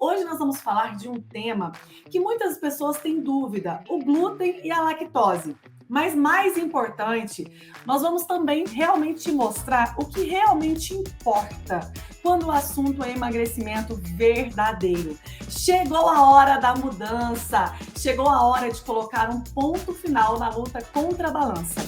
Hoje nós vamos falar de um tema que muitas pessoas têm dúvida: o glúten e a lactose. Mas mais importante, nós vamos também realmente mostrar o que realmente importa quando o assunto é emagrecimento verdadeiro. Chegou a hora da mudança, chegou a hora de colocar um ponto final na luta contra a balança.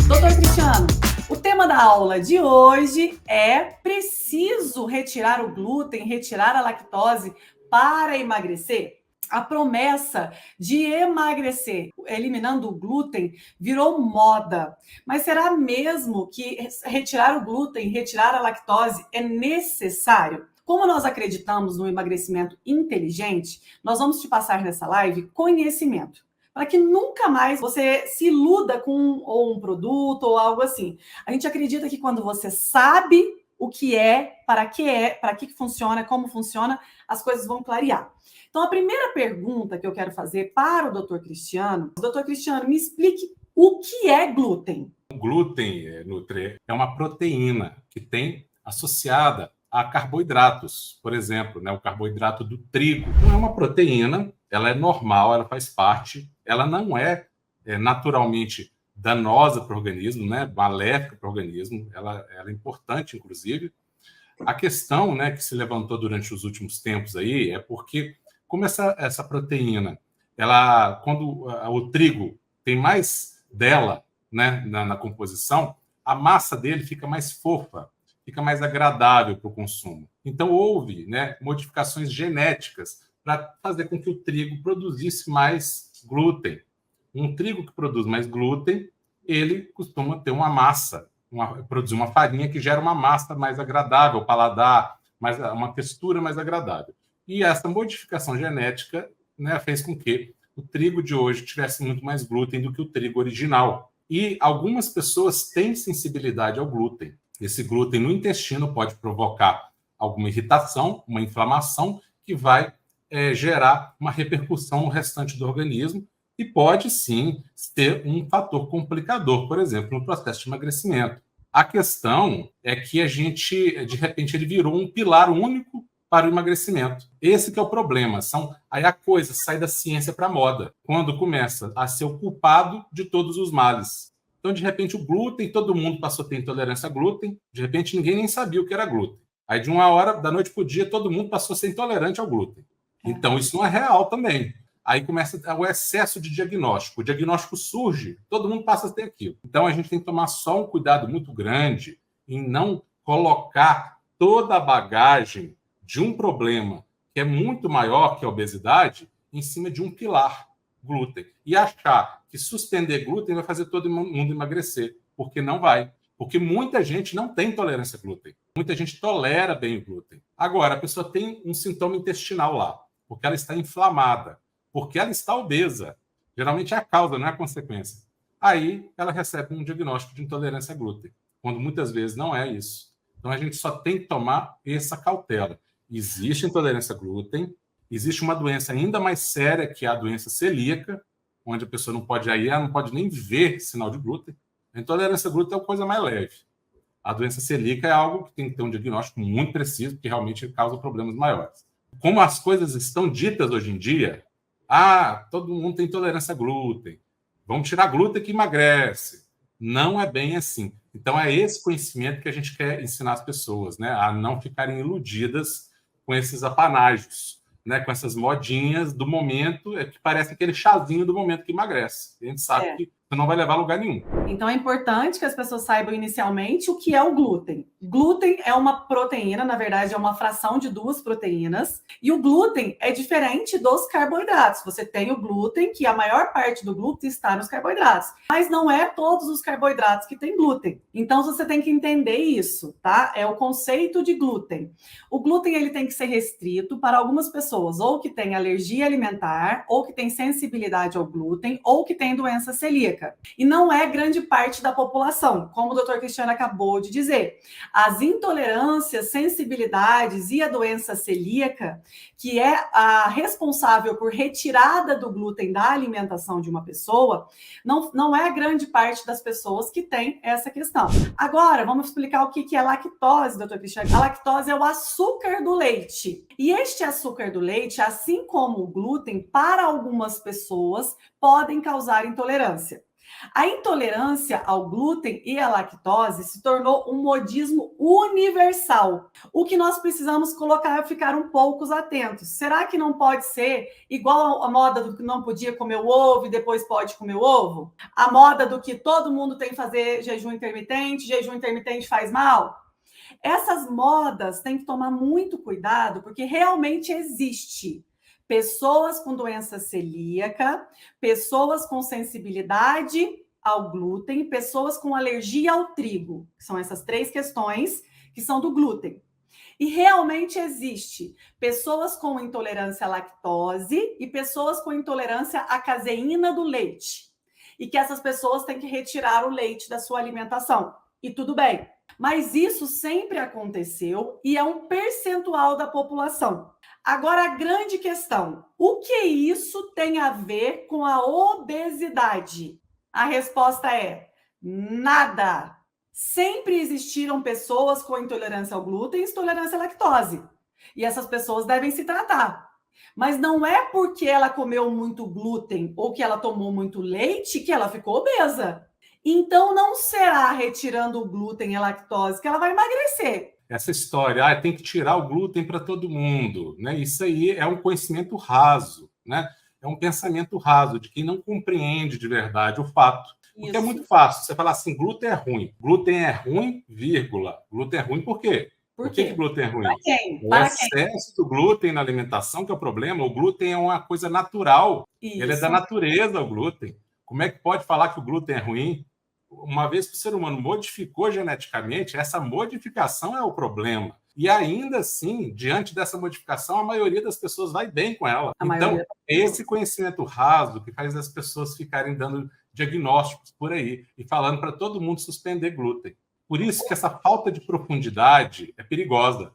Doutor Cristiano, o tema da aula de hoje é: preciso retirar o glúten, retirar a lactose para emagrecer? A promessa de emagrecer eliminando o glúten virou moda. Mas será mesmo que retirar o glúten, retirar a lactose é necessário? Como nós acreditamos no emagrecimento inteligente, nós vamos te passar nessa live conhecimento, para que nunca mais você se iluda com um produto ou algo assim. A gente acredita que quando você sabe o que é, para que funciona, como funciona, as coisas vão clarear. Então, a primeira pergunta que eu quero fazer para o Dr. Cristiano: Dr. Cristiano, me explique o que é glúten. O glúten, Nutri, é uma proteína que tem associada a carboidratos. Por exemplo, o carboidrato do trigo. Não é uma proteína, ela é normal, ela faz parte, ela não é naturalmente danosa para o organismo, maléfica para o organismo, ela é importante, inclusive. A questão que se levantou durante os últimos tempos aí é porque, como essa proteína, quando o trigo tem mais dela na composição, a massa dele fica mais fofa, fica mais agradável para o consumo. Então, houve modificações genéticas para fazer com que o trigo produzisse mais glúten. Um trigo que produz mais glúten, ele costuma ter uma massa, produzir uma farinha que gera uma massa mais agradável ao paladar, uma textura mais agradável. E essa modificação genética fez com que o trigo de hoje tivesse muito mais glúten do que o trigo original. E algumas pessoas têm sensibilidade ao glúten. Esse glúten no intestino pode provocar alguma irritação, uma inflamação, que vai gerar uma repercussão no restante do organismo e pode, sim, ter um fator complicador, por exemplo, no processo de emagrecimento. A questão é que de repente, ele virou um pilar único para o emagrecimento. Esse que é o problema. Aí a coisa sai da ciência para a moda, quando começa a ser o culpado de todos os males. Então, de repente, o glúten, todo mundo passou a ter intolerância a glúten, de repente ninguém nem sabia o que era glúten. Aí, de uma hora, da noite para o dia, todo mundo passou a ser intolerante ao glúten. Então, isso não é real também. Aí começa o excesso de diagnóstico. O diagnóstico surge, todo mundo passa a ter aquilo. Então, a gente tem que tomar só um cuidado muito grande em não colocar toda a bagagem de um problema que é muito maior que a obesidade em cima de um pilar, glúten. E achar que suspender glúten vai fazer todo mundo emagrecer, porque não vai. Porque muita gente não tem intolerância a glúten. Muita gente tolera bem o glúten. Agora, a pessoa tem um sintoma intestinal lá, porque ela está inflamada, porque ela está obesa. Geralmente é a causa, não é a consequência. Aí ela recebe um diagnóstico de intolerância a glúten, quando muitas vezes não é isso. Então a gente só tem que tomar essa cautela. Existe intolerância a glúten, existe uma doença ainda mais séria, que é a doença celíaca, onde a pessoa não pode ela não pode nem ver sinal de glúten. A intolerância a glúten é uma coisa mais leve. A doença celíaca é algo que tem que ter um diagnóstico muito preciso, porque realmente causa problemas maiores. Como as coisas estão ditas hoje em dia, todo mundo tem intolerância a glúten, vamos tirar glúten que emagrece. Não é bem assim. Então, é esse conhecimento que a gente quer ensinar as pessoas, a não ficarem iludidas com esses apanágios, com essas modinhas do momento, que parece aquele chazinho do momento que emagrece. A gente sabe que você não vai levar a lugar nenhum. Então, é importante que as pessoas saibam inicialmente o que é o glúten. Glúten é uma proteína, na verdade, é uma fração de duas proteínas. E o glúten é diferente dos carboidratos. Você tem o glúten, que a maior parte do glúten está nos carboidratos. Mas não é todos os carboidratos que têm glúten. Então, você tem que entender isso, tá? É o conceito de glúten. O glúten, ele tem que ser restrito para algumas pessoas, ou que têm alergia alimentar, ou que têm sensibilidade ao glúten, ou que têm doença celíaca. celíaca. E não é grande parte da população, como o doutor Cristiano acabou de dizer. As intolerâncias, sensibilidades e a doença celíaca, que é a responsável por retirada do glúten da alimentação de uma pessoa, não é grande parte das pessoas que tem essa questão. Agora, vamos explicar o que é lactose, doutor Cristiano. A lactose é o açúcar do leite. E este açúcar do leite, assim como o glúten, para algumas pessoas, podem causar intolerância. A intolerância ao glúten e à lactose se tornou um modismo universal. O que nós precisamos colocar é ficar um pouco atentos. Será que não pode ser igual a moda do que não podia comer o ovo e depois pode comer o ovo? A moda do que todo mundo tem que fazer jejum intermitente faz mal? Essas modas têm que tomar muito cuidado, porque realmente existe pessoas com doença celíaca, pessoas com sensibilidade ao glúten, pessoas com alergia ao trigo. São essas 3 questões que são do glúten. E realmente existe pessoas com intolerância à lactose e pessoas com intolerância à caseína do leite. E que essas pessoas têm que retirar o leite da sua alimentação. E tudo bem. Mas isso sempre aconteceu e é um percentual da população. Agora, a grande questão: o que isso tem a ver com a obesidade? A resposta é nada. Sempre existiram pessoas com intolerância ao glúten e intolerância à lactose. E essas pessoas devem se tratar. Mas não é porque ela comeu muito glúten ou que ela tomou muito leite que ela ficou obesa. Então, não será retirando o glúten e a lactose que ela vai emagrecer. Essa história, tem que tirar o glúten para todo mundo, né? Isso aí é um conhecimento raso, né? É um pensamento raso de quem não compreende de verdade o fato. Porque é muito fácil você falar assim, glúten é ruim. Glúten é ruim, vírgula. Glúten é ruim por quê? Por que glúten é ruim? Para quem? O excesso do glúten na alimentação que é o problema. O glúten é uma coisa natural. Isso. Ele é da natureza, o glúten. Como é que pode falar que o glúten é ruim? Uma vez que o ser humano modificou geneticamente, essa modificação é o problema. E ainda assim, diante dessa modificação, a maioria das pessoas vai bem com ela. Então, esse conhecimento raso que faz as pessoas ficarem dando diagnósticos por aí e falando para todo mundo suspender glúten. Por isso que essa falta de profundidade é perigosa.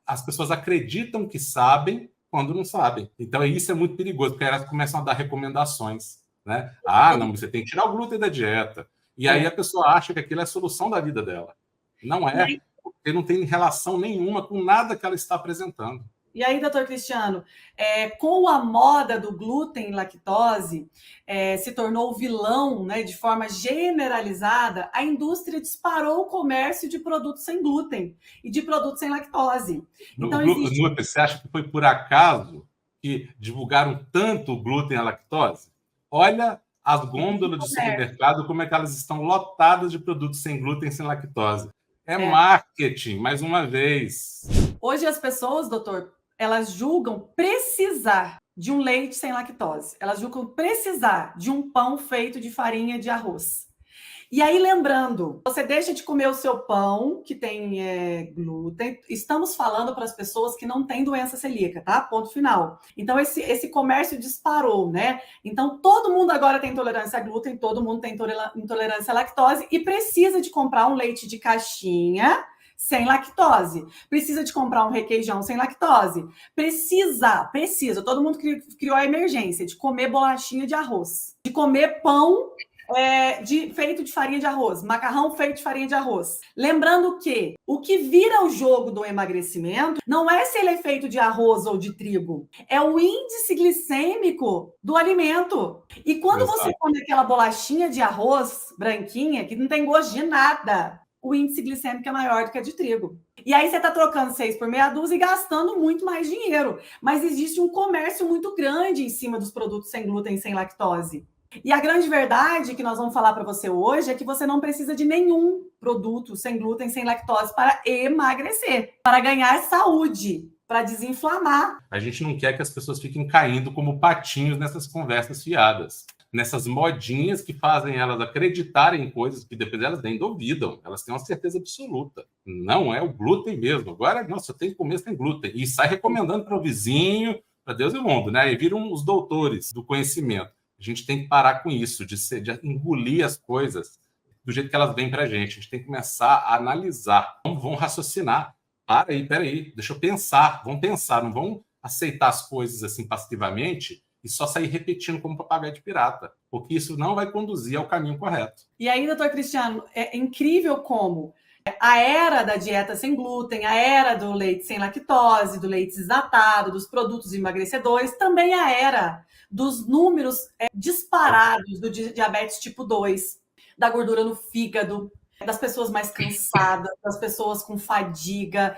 As pessoas acreditam que sabem quando não sabem. Então, isso é muito perigoso, porque elas começam a dar recomendações. Né? Não, você tem que tirar o glúten da dieta. E aí a pessoa acha que aquilo é a solução da vida dela. Não é, porque não tem relação nenhuma com nada que ela está apresentando. E aí, doutor Cristiano, com a moda do glúten e lactose, se tornou vilão, né, de forma generalizada, a indústria disparou o comércio de produtos sem glúten e de produtos sem lactose. Então, você acha que foi por acaso que divulgaram tanto o glúten e a lactose? Olha as gôndolas de supermercado, como é que elas estão lotadas de produtos sem glúten, sem lactose. É marketing, mais uma vez. Hoje as pessoas, doutor, elas julgam precisar de um leite sem lactose. Elas julgam precisar de um pão feito de farinha de arroz. E aí, lembrando, você deixa de comer o seu pão, que tem glúten. Estamos falando para as pessoas que não têm doença celíaca, tá? Ponto final. Então, esse comércio disparou, né? Então, todo mundo agora tem intolerância a glúten, todo mundo tem intolerância à lactose e precisa de comprar um leite de caixinha sem lactose. Precisa de comprar um requeijão sem lactose. Precisa. Todo mundo criou a emergência de comer bolachinha de arroz, de comer pão feito de farinha de arroz, macarrão feito de farinha de arroz. Lembrando que o que vira o jogo do emagrecimento não é se ele é feito de arroz ou de trigo, é o índice glicêmico do alimento. E quando você come aquela bolachinha de arroz branquinha, que não tem gosto de nada, o índice glicêmico é maior do que a de trigo. E aí você está trocando 6 por meia dúzia e gastando muito mais dinheiro. Mas existe um comércio muito grande em cima dos produtos sem glúten e sem lactose. E a grande verdade que nós vamos falar para você hoje é que você não precisa de nenhum produto sem glúten, sem lactose para emagrecer, para ganhar saúde, para desinflamar. A gente não quer que as pessoas fiquem caindo como patinhos nessas conversas fiadas, nessas modinhas que fazem elas acreditarem em coisas que depois elas nem duvidam, elas têm uma certeza absoluta. Não é o glúten mesmo. Agora, nossa, eu tenho que comer sem glúten. E sai recomendando para o vizinho, para Deus e o mundo, né? E viram os doutores do conhecimento. A gente tem que parar com isso, de engolir as coisas do jeito que elas vêm para a gente. A gente tem que começar a analisar. Vamos raciocinar. Para aí, peraí, deixa eu pensar. Vamos pensar, não vão aceitar as coisas assim passivamente e só sair repetindo como papagaio de pirata, porque isso não vai conduzir ao caminho correto. E aí, doutor Cristiano, é incrível como a era da dieta sem glúten, a era do leite sem lactose, do leite desnatado, dos produtos emagrecedores, também a era dos números disparados do diabetes tipo 2, da gordura no fígado, das pessoas mais cansadas, das pessoas com fadiga,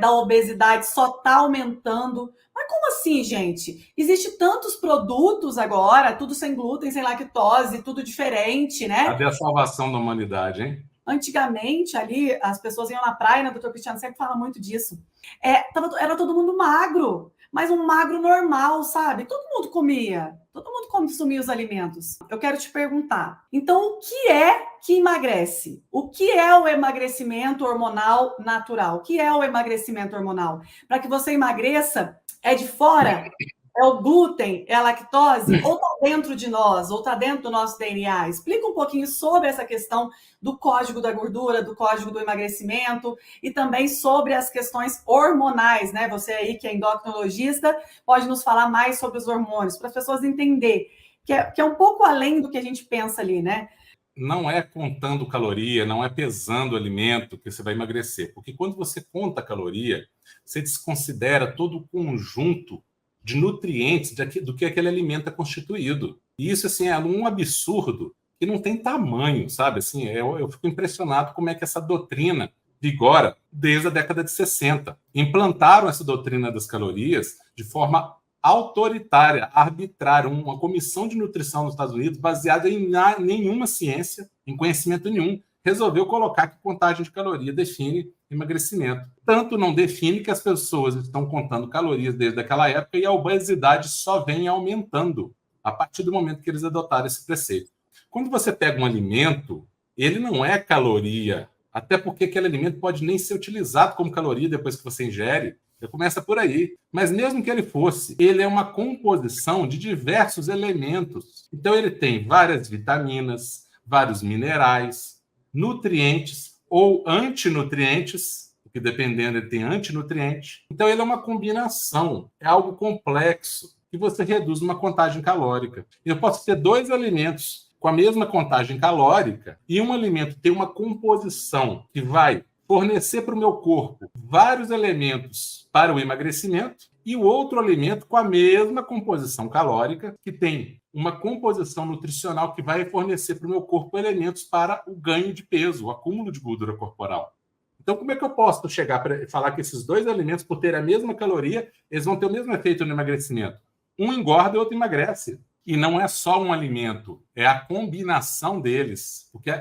da obesidade só está aumentando. Mas como assim, gente? Existem tantos produtos agora, tudo sem glúten, sem lactose, tudo diferente, né? Cadê a salvação da humanidade, hein? Antigamente, ali, as pessoas iam na praia, né? O doutor Cristiano sempre fala muito disso. Era todo mundo magro, mas um magro normal, sabe? Todo mundo comia, todo mundo consumia os alimentos. Eu quero te perguntar, então, o que é que emagrece? O que é o emagrecimento hormonal natural? O que é o emagrecimento hormonal? Para que você emagreça, é de fora? É o glúten? É a lactose? Ou está dentro de nós? Ou está dentro do nosso DNA? Explica um pouquinho sobre essa questão do código da gordura, do código do emagrecimento e também sobre as questões hormonais, né? Você aí que é endocrinologista pode nos falar mais sobre os hormônios, para as pessoas entenderem que é um pouco além do que a gente pensa ali, né? Não é contando caloria, não é pesando o alimento que você vai emagrecer, porque quando você conta caloria, você desconsidera todo o conjunto de nutrientes do que aquele alimento é constituído. E isso, assim, é um absurdo que não tem tamanho, sabe? Assim, eu fico impressionado como é que essa doutrina vigora desde a década de 60. Implantaram essa doutrina das calorias de forma autoritária, arbitrária, uma comissão de nutrição nos Estados Unidos, baseada em nenhuma ciência, em conhecimento nenhum, resolveu colocar que contagem de caloria define emagrecimento. Tanto não define que as pessoas estão contando calorias desde aquela época e a obesidade só vem aumentando a partir do momento que eles adotaram esse preceito. Quando você pega um alimento, ele não é caloria, até porque aquele alimento pode nem ser utilizado como caloria depois que você ingere. Começa por aí. Mas mesmo que ele fosse, ele é uma composição de diversos elementos. Então ele tem várias vitaminas, vários minerais, nutrientes ou antinutrientes, porque dependendo ele tem antinutriente. Então ele é uma combinação, é algo complexo que você reduz uma contagem calórica. Eu posso ter dois alimentos com a mesma contagem calórica e um alimento tem uma composição que vai fornecer para o meu corpo vários elementos para o emagrecimento e o outro alimento com a mesma composição calórica, que tem uma composição nutricional que vai fornecer para o meu corpo elementos para o ganho de peso, o acúmulo de gordura corporal. Então, como é que eu posso chegar para falar que esses dois alimentos, por ter a mesma caloria, eles vão ter o mesmo efeito no emagrecimento? Um engorda e o outro emagrece. E não é só um alimento, é a combinação deles. Porque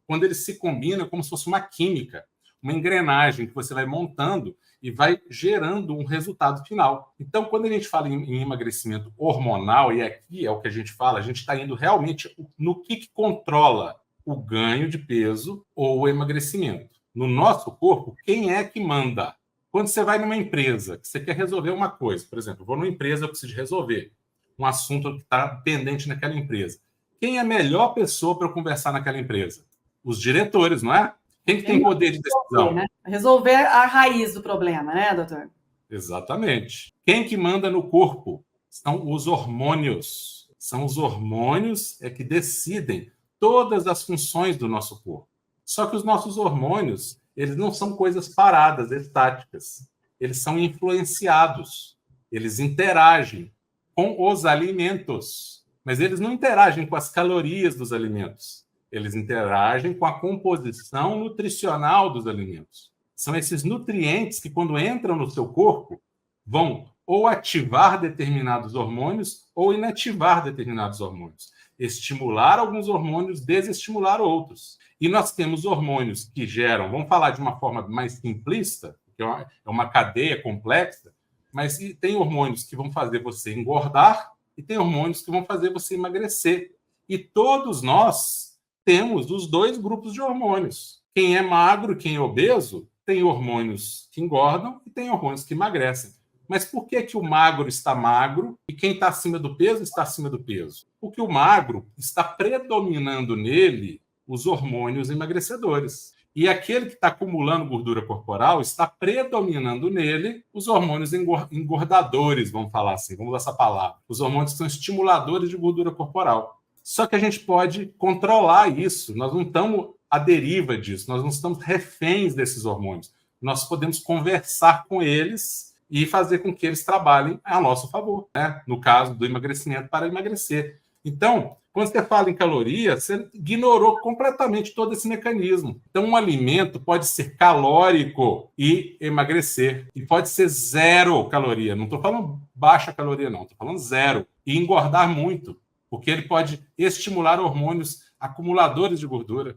quando eles se combinam, é como se fosse uma química, uma engrenagem que você vai montando e vai gerando um resultado final. Então, quando a gente fala em emagrecimento hormonal, e aqui é o que a gente fala, a gente está indo realmente no que controla o ganho de peso ou o emagrecimento. No nosso corpo, quem é que manda? Quando você vai numa empresa, que você quer resolver uma coisa, por exemplo, eu vou numa empresa, eu preciso resolver um assunto que está pendente naquela empresa. Quem é a melhor pessoa para conversar naquela empresa? Os diretores, não é? Quem que tem poder de decisão? Né? Resolver a raiz do problema, né, doutor? Exatamente. Quem que manda no corpo? São os hormônios. São os hormônios que decidem todas as funções do nosso corpo. Só que os nossos hormônios, eles não são coisas paradas, estáticas. Eles são influenciados. Eles interagem com os alimentos. Mas eles não interagem com as calorias dos alimentos. Eles interagem com a composição nutricional dos alimentos. São esses nutrientes que, quando entram no seu corpo, vão ou ativar determinados hormônios ou inativar determinados hormônios. Estimular alguns hormônios, desestimular outros. E nós temos hormônios que geram, vamos falar de uma forma mais simplista, que é uma cadeia complexa, mas tem hormônios que vão fazer você engordar e tem hormônios que vão fazer você emagrecer. E todos nós temos os dois grupos de hormônios. Quem é magro e quem é obeso tem hormônios que engordam e tem hormônios que emagrecem. Mas por que que o magro está magro e quem está acima do peso está acima do peso? Porque o magro está predominando nele os hormônios emagrecedores. E aquele que está acumulando gordura corporal está predominando nele os hormônios engordadores, vamos falar assim, vamos usar essa palavra. Os hormônios que são estimuladores de gordura corporal. Só que a gente pode controlar isso, nós não estamos à deriva disso, nós não estamos reféns desses hormônios. Nós podemos conversar com eles e fazer com que eles trabalhem a nosso favor, né? No caso do emagrecimento, para emagrecer. Então, quando você fala em caloria, você ignorou completamente todo esse mecanismo. Então, um alimento pode ser calórico e emagrecer. E pode ser zero caloria. Não estou falando baixa caloria, não. Estou falando zero. E engordar muito, porque ele pode estimular hormônios acumuladores de gordura.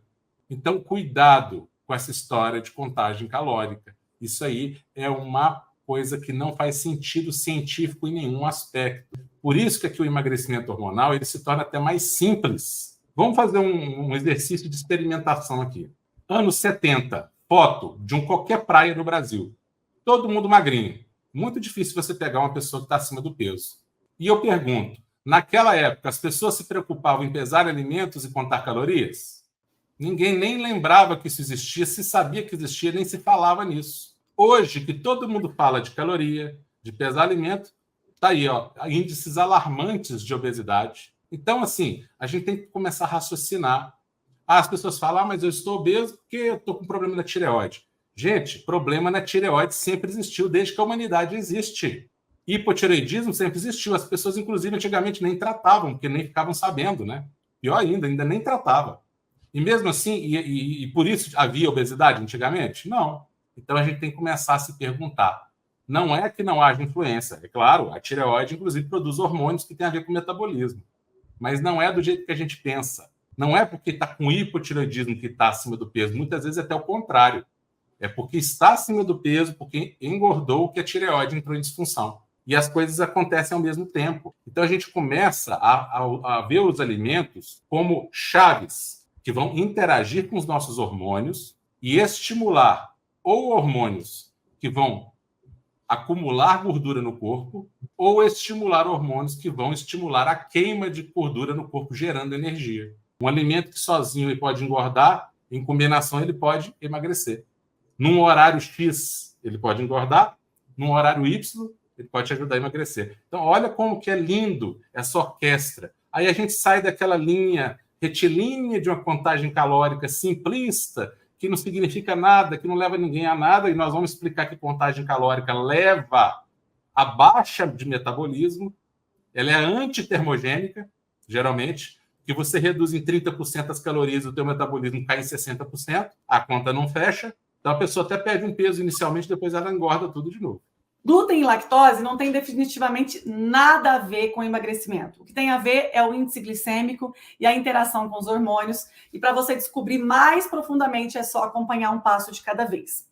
Então, cuidado com essa história de contagem calórica. Isso aí é uma coisa que não faz sentido científico em nenhum aspecto. Por isso que aqui o emagrecimento hormonal ele se torna até mais simples. Vamos fazer um exercício de experimentação aqui. Anos 70, foto de qualquer praia no Brasil. Todo mundo magrinho. Muito difícil você pegar uma pessoa que está acima do peso. E eu pergunto, naquela época as pessoas se preocupavam em pesar alimentos e contar calorias? Ninguém nem lembrava que isso existia, se sabia que existia, nem se falava nisso. Hoje, que todo mundo fala de caloria, de pesar alimento, tá aí, ó, índices alarmantes de obesidade. Então, assim, a gente tem que começar a raciocinar. As pessoas falam, mas eu estou obeso porque eu estou com problema na tireoide. Gente, problema na tireoide sempre existiu, desde que a humanidade existe. Hipotireoidismo sempre existiu. As pessoas, inclusive, antigamente nem tratavam, porque nem ficavam sabendo, né? Pior ainda nem tratava. E mesmo assim, e por isso havia obesidade antigamente? Não. Então a gente tem que começar a se perguntar. Não é que não haja influência. É claro, a tireoide, inclusive, produz hormônios que têm a ver com o metabolismo. Mas não é do jeito que a gente pensa. Não é porque está com hipotireoidismo que está acima do peso. Muitas vezes é até o contrário. É porque está acima do peso, porque engordou, que a tireoide entrou em disfunção. E as coisas acontecem ao mesmo tempo. Então a gente começa a ver os alimentos como chaves que vão interagir com os nossos hormônios e estimular ou hormônios que vão acumular gordura no corpo ou estimular hormônios que vão estimular a queima de gordura no corpo, gerando energia. Um alimento que sozinho ele pode engordar, em combinação ele pode emagrecer. Num horário X, ele pode engordar, num horário Y, ele pode te ajudar a emagrecer. Então, olha como que é lindo essa orquestra. Aí a gente sai daquela linha retilínea de uma contagem calórica simplista, que não significa nada, que não leva ninguém a nada, e nós vamos explicar que contagem calórica leva a baixa de metabolismo, ela é antitermogênica, geralmente, que você reduz em 30% as calorias, o teu metabolismo cai em 60%, a conta não fecha, então a pessoa até perde um peso inicialmente, depois ela engorda tudo de novo. Glúten e lactose não tem definitivamente nada a ver com emagrecimento. O que tem a ver é o índice glicêmico e a interação com os hormônios. E para você descobrir mais profundamente, é só acompanhar um passo de cada vez.